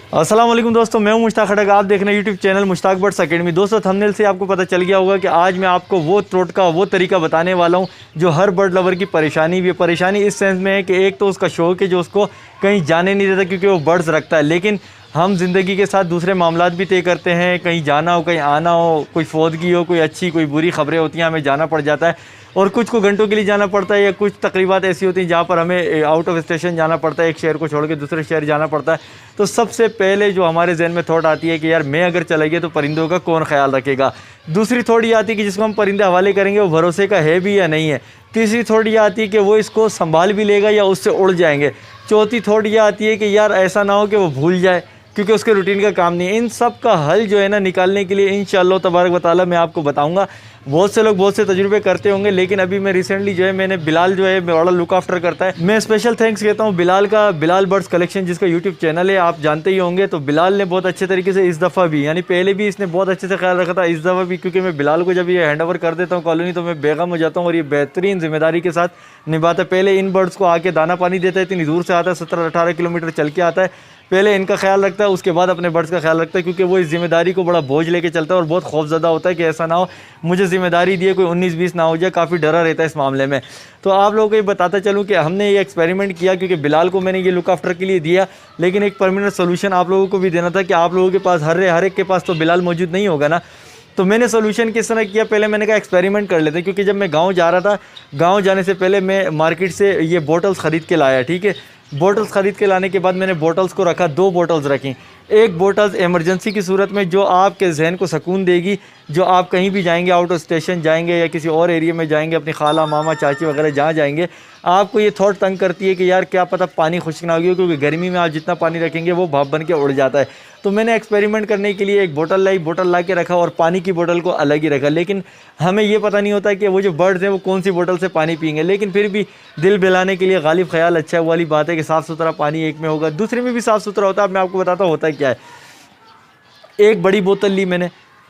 अस्सलाम वालेकुम दोस्तों, मैं हूं मुश्ताक खटक। आप देख रहे हैं YouTube channel Mushtaq birds academy. दोस्तों, थंबनेल से आपको पता चल गया होगा कि आज मैं आपको वो थ्रोट का वो तरीका बताने वाला हूं जो हर बर्ड लवर की परेशानी भी है। परेशानी इस सेंस में है कि एक तो उसका शौक है जो उसको कहीं जाने नहीं देता क्योंकि वो बर्ड्स रखता है, लेकिन हम ज़िंदगी के साथ दूसरे मामलात भी तय करते हैं। कहीं जाना हो, कहीं आना हो, कोई फौतगी हो, कोई अच्छी कोई बुरी खबरें होती हैं, हमें जाना पड़ जाता है और कुछ को घंटों के लिए जाना पड़ता है, या कुछ तकरीबात ऐसी होती हैं जहाँ पर हमें आउट ऑफ स्टेशन जाना पड़ता है, एक शहर को छोड़ के दूसरे शहर जाना पड़ता है। तो सबसे पहले जो हमारे जहन में थॉट आती है कि यार मैं अगर चला गया तो परिंदों का कौन ख्याल रखेगा। दूसरी थॉट ये आती है कि जिसको हम परिंदे हवाले करेंगे वो भरोसे का है भी या नहीं है। तीसरी थॉट ये आती है कि वो इसको संभाल भी लेगा या उससे उड़ जाएंगे। चौथी थॉट ये आती है कि यार ऐसा ना हो कि वो भूल जाए क्योंकि उसके रूटीन का काम नहीं है। इन सब का हल जो है ना निकालने के लिए इंशाअल्लाह तबारक व तआला मैं आपको बताऊंगा। बहुत से लोग बहुत से तजुर्बे करते होंगे, लेकिन अभी मैं रिसेंटली जो है मैंने बिलाल जो है बड़ा लुक आफ्टर करता है, मैं स्पेशल थैंक्स कहता हूँ बिलाल का, बिलाल बर्ड्स कलेक्शन जिसका यूट्यूब चैनल है, आप जानते ही होंगे। तो बिलाल ने बहुत अच्छे तरीके से इस दफ़ा भी, यानी पहले भी इसने बहुत अच्छे से ख्याल रखा था, इस दफ़ा भी, क्योंकि मैं बिलाल को जब ये हैंड ओवर कर देता हूँ कॉलोनी तो मैं बेगम हो जाता हूँ और ये बेहतरीन जिम्मेदारी के साथ निभाता है। पहले इन बर्ड्स को आके दाना पानी देता है, इतनी दूर से आता है, 17-18 किलोमीटर चल के आता है। पहले इनका ख्याल रखता है, उसके बाद अपने बर्ड्स का ख्याल रखता है, क्योंकि वो इस जिम्मेदारी को बड़ा बोझ लेके चलता है और बहुत खौफज़दा होता है कि ऐसा ना हो मुझे जिम्मेदारी दिए कोई 19-20 ना हो जाए। काफ़ी डरा रहता है इस मामले में। तो आप लोगों को ये बताता चलूँ कि हमने ये एक्सपेरिमेंट किया क्योंकि बिलाल को मैंने ये लुक आफ्टर के लिए दिया, लेकिन एक परमानेंट सोल्यूशन आप लोगों को भी देना था कि आप लोगों के पास हर एक के पास तो बिलाल मौजूद नहीं होगा ना। तो मैंने सोल्यूशन किस तरह किया, पहले मैंने कहा एक्सपेरिमेंट कर लेते हैं, क्योंकि जब मैं गांव जा रहा था, गांव जाने से पहले मैं मार्केट से ये बोटल्स ख़रीद के लाया। ठीक है, बोटल्स ख़रीद के लाने के बाद मैंने बोटल्स को रखा, 2 बोटल्स रखी। एक बोटल्स इमरजेंसी की सूरत में जो आपके जहन को सुकून देगी, जो आप कहीं भी जाएंगे, आउट ऑफ स्टेशन जाएंगे या किसी और एरिया में जाएंगे, अपनी खाला मामा चाची वगैरह जहाँ जाएंगे, आपको ये थॉट तंग करती है कि यार क्या पता पानी खुश्क ना हो गया, क्योंकि गर्मी में आप जितना पानी रखेंगे वो भाप बन के उड़ जाता है। तो मैंने एक्सपेरिमेंट करने के लिए एक बोतल लाई, बोतल ला के रखा और पानी की बोतल को अलग ही रखा। लेकिन हमें ये पता नहीं होता कि वो जो बर्ड्स हैं वो कौन सी बोतल से पानी पिएंगे, लेकिन फिर भी दिल बहलाने के लिए गालिब ख्याल अच्छा वाली बात है कि साफ़ सुथरा पानी एक में होगा, दूसरे में भी साफ़ सुथरा होता है। अब मैं आपको बताता हूँ होता है क्या है। एक बड़ी बोतल ली मैंने,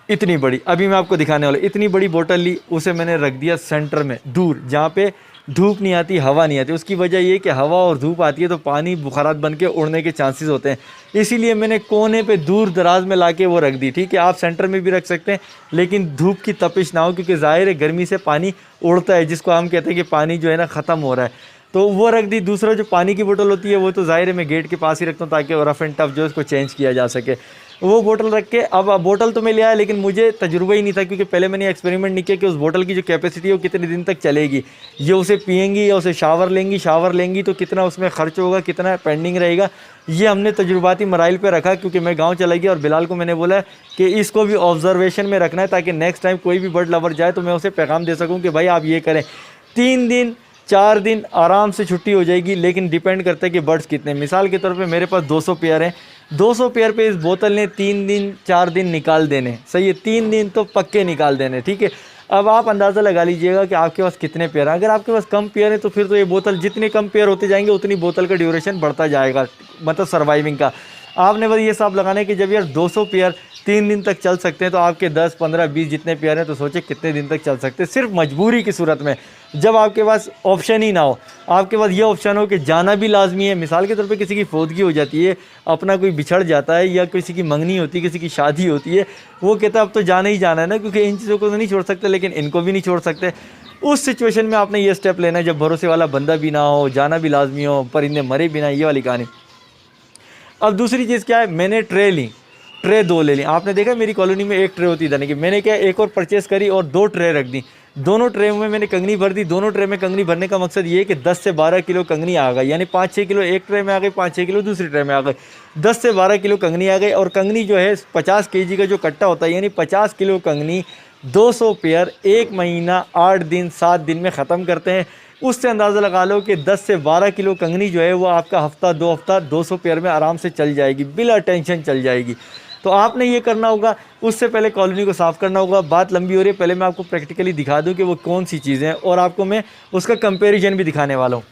इतनी बड़ी, अभी मैं आपको दिखाने वाला, इतनी बड़ी बोतल ली, उसे मैंने रख दिया सेंटर में, दूर जहाँ पे धूप नहीं आती, हवा नहीं आती। उसकी वजह ये कि हवा और धूप आती है तो पानी बुखारात बन के उड़ने के चांसेस होते हैं, इसीलिए मैंने कोने पे दूर दराज में लाके वो रख दी। ठीक है, आप सेंटर में भी रख सकते हैं, लेकिन धूप की तपिश ना हो, क्योंकि ज़ाहिर है गर्मी से पानी उड़ता है, जिसको हम कहते हैं कि पानी जो है ना ख़त्म हो रहा है, तो वो रख दी। दूसरा जो पानी की बोतल होती है वो तो ज़ाहिर है मैं गेट के पास ही रखता हूँ ताकि रफ़ एंड टफ जो है उसको चेंज किया जा सके। वो बोतल रख के, अब बोतल तो मैं ले आया, लेकिन मुझे तजुर्बा ही नहीं था, क्योंकि पहले मैंने एक्सपेरिमेंट नहीं किया कि उस बोतल की जो कैपेसिटी है वो कितने दिन तक चलेगी, ये उसे पिएंगी या उसे शावर लेंगी तो कितना उसमें खर्च होगा, कितना पेंडिंग रहेगा। ये हमने तजुर्बाती मराइल पे रखा, क्योंकि मैं गांव चला गया और बिलाल को मैंने बोला कि इसको भी ऑब्जर्वेशन में रखना है ताकि नेक्स्ट टाइम कोई भी बर्ड लवर जाए तो मैं उसे पैगाम दे सकूँ कि भाई आप ये करें। 3 दिन 4 दिन आराम से छुट्टी हो जाएगी, लेकिन डिपेंड करता है कि बर्ड्स कितने। मिसाल के तौर पे मेरे पास 200 पेयर हैं, 200 पेयर पे इस बोतल ने 3 दिन 4 दिन निकाल देने, सही है, 3 दिन तो पक्के निकाल देने। ठीक है, अब आप अंदाज़ा लगा लीजिएगा कि आपके पास कितने पेयर हैं। अगर आपके पास कम पेयर है तो फिर तो ये बोतल, जितने कम पेयर होते जाएंगे उतनी बोतल का ड्यूरेशन बढ़ता जाएगा, मतलब सर्वाइविंग का। आपने बस ये हिसाब लगाना है कि जब यार 200 पेयर 3 दिन तक चल सकते हैं तो आपके 10, 15, 20 जितने पेयर हैं तो सोचे कितने दिन तक चल सकते हैं। सिर्फ मजबूरी की सूरत में, जब आपके पास ऑप्शन ही ना हो, आपके पास ये ऑप्शन हो कि जाना भी लाजमी है। मिसाल के तौर पे किसी की फौतगी हो जाती है, अपना कोई बिछड़ जाता है, या किसी की मंगनी होती है, किसी की शादी होती है, वो कहता है अब तो जाना ही जाना है ना, क्योंकि इन चीज़ों को तो नहीं छोड़ सकते लेकिन इनको भी नहीं छोड़ सकते। उस सिचुएशन में आपने ये स्टेप लेना है जब भरोसे वाला बंदा भी ना हो, जाना भी लाजमी हो, परिंदे मरे भी ना, ये वाली कहानी। अब दूसरी चीज़ क्या है, मैंने ट्रे ली, ट्रे 2 ले ली। आपने देखा मेरी कॉलोनी में एक ट्रे होती है कि मैंने क्या एक और परचेज़ करी और 2 ट्रे रख दी। दोनों ट्रे में मैंने कंगनी भर दी। दोनों ट्रे में कंगनी भरने का मकसद ये है कि 10 से 12 किलो कंगनी आ गई, यानी 5-6 किलो एक ट्रे में आ गई, 5-6 किलो दूसरी ट्रे में आ गई, 10 से 12 किलो कंगनी आ गई। और कंगनी जो है 50 केजी का जो कट्टा होता है, यानी 50 किलो कंगनी 200 पेयर 1 महीना 8 दिन 7 दिन में ख़त्म करते हैं। उससे अंदाज़ा लगा लो कि 10 से 12 किलो कंगनी जो है वो आपका हफ़्ता 2 हफ़्ता 200 पेयर में आराम से चल जाएगी, बिला टेंशन चल जाएगी। तो आपने ये करना होगा। उससे पहले कॉलोनी को साफ़ करना होगा। बात लंबी हो रही है, पहले मैं आपको प्रैक्टिकली दिखा दूं कि वो कौन सी चीज़ें हैं और आपको मैं उसका कंपैरिजन भी दिखाने वाला हूँ।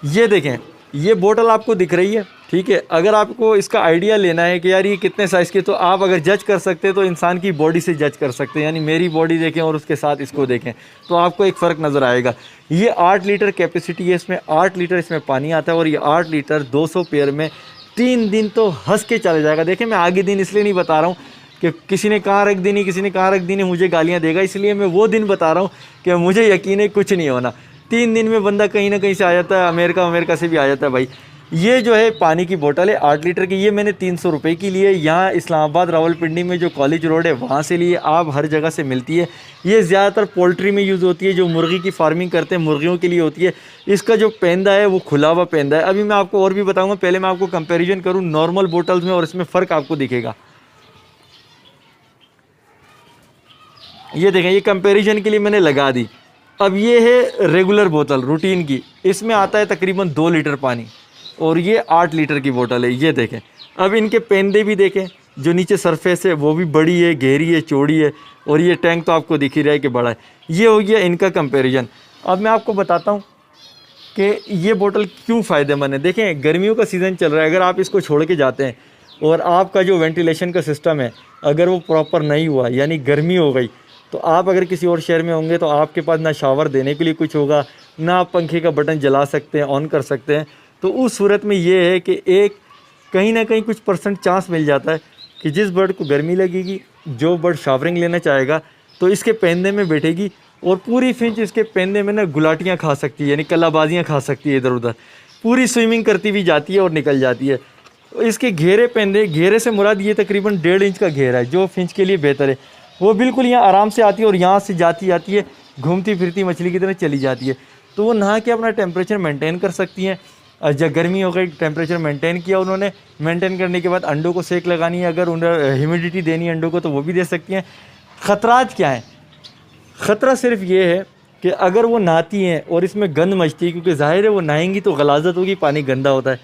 ये देखें, ये बोतल आपको दिख रही है, ठीक है। अगर आपको इसका आइडिया लेना है कि यार ये कितने साइज़ की, तो आप अगर जज कर सकते हैं तो इंसान की बॉडी से जज कर सकते हैं, यानी मेरी बॉडी देखें और उसके साथ इसको देखें तो आपको एक फ़र्क नज़र आएगा। ये 8 लीटर कैपेसिटी है इसमें, 8 लीटर इसमें पानी आता है और ये 8 लीटर 200 पेयर में 3 दिन तो हंस के चले जाएगा। देखें, मैं आगे दिन इसलिए नहीं बता रहा हूँ कि किसी ने कहाँ रख दी नहीं, किसी ने कहाँ रख दी नहीं, मुझे गालियाँ देगा, इसलिए मैं वो दिन बता रहा हूँ कि मुझे यकीन है कुछ नहीं होना। 3 दिन में बंदा कहीं ना कहीं से आ जाता है, अमेरिका से भी आ जाता है भाई। ये जो है पानी की बोतल है 8 लीटर की, ये मैंने 300 रुपये की लिए। यहाँ इस्लामाबाद रावलपिंडी में जो कॉलेज रोड है वहाँ से लिए, आप हर जगह से मिलती है। ये ज़्यादातर पोल्ट्री में यूज़ होती है, जो मुर्गी की फार्मिंग करते हैं मुर्गियों के लिए होती है। इसका जो पेंदा है वो खुला हुआ पेंदा है। अभी मैं आपको और भी बताऊँगा, पहले मैं आपको कंपेरिजन करूँ नॉर्मल बोटल्स में और इसमें फ़र्क आपको दिखेगा। ये देखें, ये कंपैरिजन के लिए मैंने लगा दी। अब ये है रेगुलर बोतल रूटीन की, इसमें आता है तकरीबन 2 लीटर पानी और ये 8 लीटर की बोतल है। ये देखें, अब इनके पेंदे भी देखें, जो नीचे सरफेस है वो भी बड़ी है, गहरी है, चौड़ी है और ये टैंक तो आपको दिख ही रहा है कि बड़ा है। ये हो गया इनका कंपैरिजन। अब मैं आपको बताता हूँ कि ये बोतल क्यों फ़ायदेमंद है। देखें, गर्मियों का सीज़न चल रहा है, अगर आप इसको छोड़ के जाते हैं और आपका जो वेंटिलेशन का सिस्टम है अगर वो प्रॉपर नहीं हुआ, यानी गर्मी हो गई, तो आप अगर किसी और शहर में होंगे तो आपके पास ना शावर देने के लिए कुछ होगा, ना आप पंखे का बटन जला सकते हैं, ऑन कर सकते हैं। तो उस सूरत में ये है कि एक कहीं ना कहीं कुछ % चांस मिल जाता है कि जिस बर्ड को गर्मी लगेगी, जो बर्ड शावरिंग लेना चाहेगा तो इसके पेंदे में बैठेगी और पूरी फिंच इसके पेंदे में ना गुलाटियाँ खा सकती है, यानी कलाबाजियाँ खा सकती है, इधर उधर पूरी स्विमिंग करती हुई जाती है और निकल जाती है। इसके घेरे पेंदे, घेरे से मुराद ये तकरीबन 1.5 इंच का घेरा है, जो फिंच के लिए बेहतर है। वो बिल्कुल यहाँ आराम से आती है और यहाँ से जाती है, घूमती फिरती मछली की तरह चली जाती है। तो वो नहा के अपना टेम्परेचर मेंटेन कर सकती हैं। जब गर्मी हो गई, टेम्परेचर मेंटेन किया उन्होंने, मेंटेन करने के बाद अंडों को सेक लगानी है, अगर उन्हें ह्यूमिडिटी देनी है अंडों को तो वो भी दे सकती हैं। ख़तरात क्या हैं? ख़तरा सिर्फ ये है कि अगर वो नहाती हैं और इसमें गंद मचती है, क्योंकि ज़ाहिर है वो नहाएंगी तो गलाजत होगी, पानी गंदा होता है,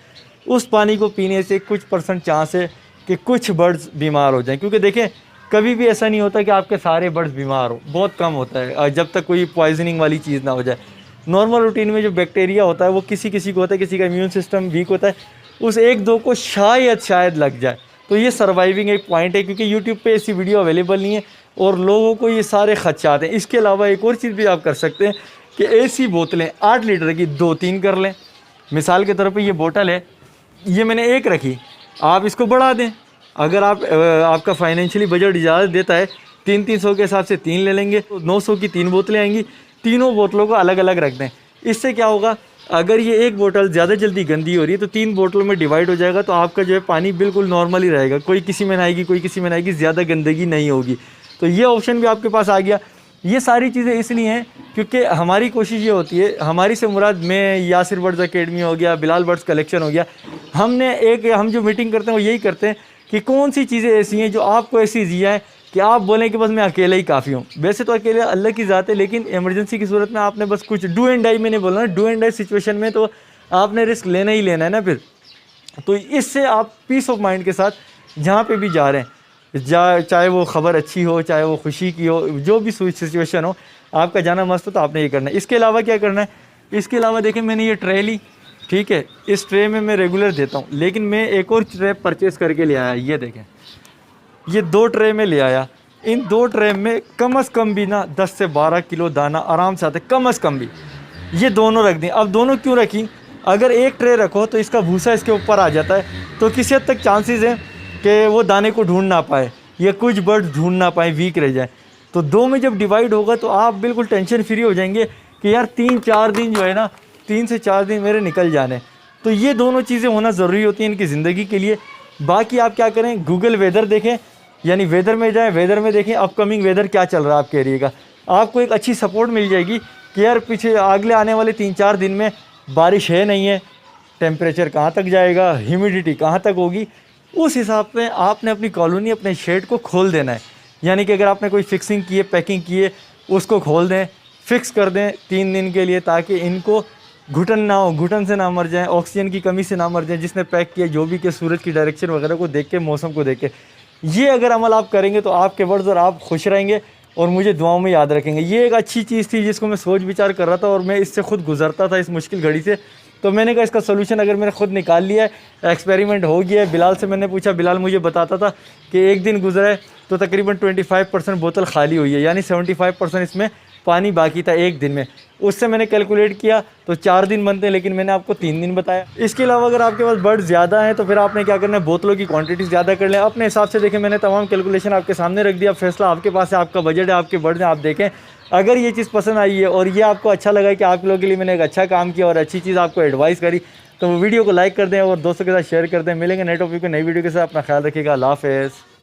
उस पानी को पीने से कुछ % चांस है कि कुछ बर्ड्स बीमार हो जाएं। क्योंकि देखें, कभी भी ऐसा नहीं होता कि आपके सारे बर्ड्स बीमार हो, बहुत कम होता है जब तक कोई पॉइजनिंग वाली चीज़ ना हो जाए। नॉर्मल रूटीन में जो बैक्टीरिया होता है वो किसी किसी को होता है, किसी का इम्यून सिस्टम वीक होता है, उस 1-2 को शायद लग जाए। तो ये सर्वाइविंग एक पॉइंट है, क्योंकि यूट्यूब पे ऐसी वीडियो अवेलेबल नहीं है और लोगों को ये सारे खदशात हैं। इसके अलावा एक और चीज़ भी आप कर सकते हैं कि ऐसी बोतलें 8 लीटर की 2-3 कर लें। मिसाल के तौर पर ये बोतल है, ये मैंने 1 रखी, आप इसको बढ़ा दें। अगर आपका फाइनेंशियली बजट इजाज़त देता है 300 के हिसाब से 3 ले लेंगे तो 900 की 3 बोतलें आएंगी। तीनों बोतलों को अलग अलग रख दें। इससे क्या होगा, अगर ये एक बोतल ज़्यादा जल्दी गंदी हो रही है तो 3 बोतलों में डिवाइड हो जाएगा, तो आपका जो है पानी बिल्कुल नॉर्मल ही रहेगा। कोई किसी में नहाएगी, कोई किसी में नहाएगी, ज़्यादा गंदगी नहीं होगी। तो ये ऑप्शन भी आपके पास आ गया। ये सारी चीज़ें इसलिए हैं क्योंकि हमारी कोशिश ये होती है, हमारी से मुराद मैं, यासिर बर्ड्स अकेडमी हो गया, बिलाल बर्ड्स कलेक्शन हो गया, हम जो मीटिंग करते हैं वो यही करते हैं कि कौन सी चीज़ें ऐसी हैं जो आपको ऐसी जिया है कि आप बोलें कि बस मैं अकेला ही काफ़ी हूँ। वैसे तो अकेले अल्लाह की ज़ात है, लेकिन इमरजेंसी की सूरत में आपने बस कुछ डू एंड डाई, मैंने बोला ना, डू एंड डाई सिचुएशन में तो आपने रिस्क लेना ही लेना है ना फिर। तो इससे आप पीस ऑफ माइंड के साथ जहाँ पे भी जा रहे हैं, चाहे वो ख़बर अच्छी हो, चाहे वो खुशी की हो, जो भी सिचुएशन हो, आपका जाना मस्त हो तो आपने ये करना है। इसके अलावा क्या करना है, इसके अलावा देखें, मैंने ये ट्रे ली, ठीक है, इस ट्रे में मैं रेगुलर देता हूँ, लेकिन मैं एक और ट्रे परचेज़ करके ले आया। ये देखें, ये 2 ट्रे में ले आया। इन 2 ट्रे में कम से कम भी ना 10 से 12 किलो दाना आराम से आता है, कम से कम भी। ये दोनों रख दी। अब दोनों क्यों रखी, अगर एक ट्रे रखो तो इसका भूसा इसके ऊपर आ जाता है, तो किसी हद तक चांसेस हैं कि वो दाने को ढूंढ ना पाए या कुछ बर्ड ढूंढ ना पाए, वीक रह जाए। तो 2 में जब डिवाइड होगा तो आप बिल्कुल टेंशन फ्री हो जाएंगे कि यार 3-4 दिन जो है ना, 3 से 4 दिन मेरे निकल जाने। तो ये दोनों चीज़ें होना ज़रूरी होती हैं इनकी ज़िंदगी के लिए। बाकी आप क्या करें, गूगल वेदर देखें, यानी वेदर में जाएं, वेदर में देखें अपकमिंग वेदर क्या चल रहा है आपके एरिया का। आपको एक अच्छी सपोर्ट मिल जाएगी कि यार पीछे अगले आने वाले 3-4 दिन में बारिश है नहीं है, टेम्परेचर कहाँ तक जाएगा, ह्यूमिडिटी कहाँ तक होगी। उस हिसाब से आपने अपनी कॉलोनी, अपने शेड को खोल देना है। यानी कि अगर आपने कोई फिक्सिंग की है, पैकिंग की है, उसको खोल दें, फिक्स कर दें 3 दिन के लिए, ताकि इनको घुटन ना हो, घुटन से ना मर जाएं, ऑक्सीजन की कमी से ना मर जाएं। जिसने पैक किया जो भी, के सूरज की डायरेक्शन वगैरह को देख के, मौसम को देख के, ये अगर अमल आप करेंगे तो आपके बर्ड्स और आप खुश रहेंगे और मुझे दुआओं में याद रखेंगे। ये एक अच्छी चीज़ थी जिसको मैं सोच विचार कर रहा था और मैं इससे खुद गुजरता था, इस मुश्किल घड़ी से। तो मैंने कहा इसका सोल्यूशन अगर मैंने खुद निकाल लिया है, एक्सपेरिमेंट हो गया है। बिलाल से मैंने पूछा, बिलाल मुझे बताता था कि एक दिन गुजरा है तो तकरीबन 25% बोतल खाली हुई है, यानी 75% इसमें पानी बाकी था एक दिन में। उससे मैंने कैलकुलेट किया तो 4 दिन बनते हैं, लेकिन मैंने आपको 3 दिन बताया। इसके अलावा अगर आपके पास बर्ड ज़्यादा है तो फिर आपने क्या करना है, बोतलों की क्वांटिटी ज़्यादा कर लें अपने हिसाब से। देखें, मैंने तमाम कैलकुलेशन आपके सामने रख दिया, फैसला आपके पास है, आपका बजट है, आपके बर्ड हैं, आप देखें। अगर ये चीज़ पसंद आई है और ये आपको अच्छा लगा है कि आप लोगों के लिए मैंने एक अच्छा काम किया और अच्छी चीज़ आपको एडवाइस करी, तो वो वीडियो को लाइक कर दें और दोस्तों के साथ शेयर कर दें। मिलेंगे नए टॉपिक को नई वीडियो के साथ। अपना ख्याल रखिएगा। अल्लाह हाफ़िज़।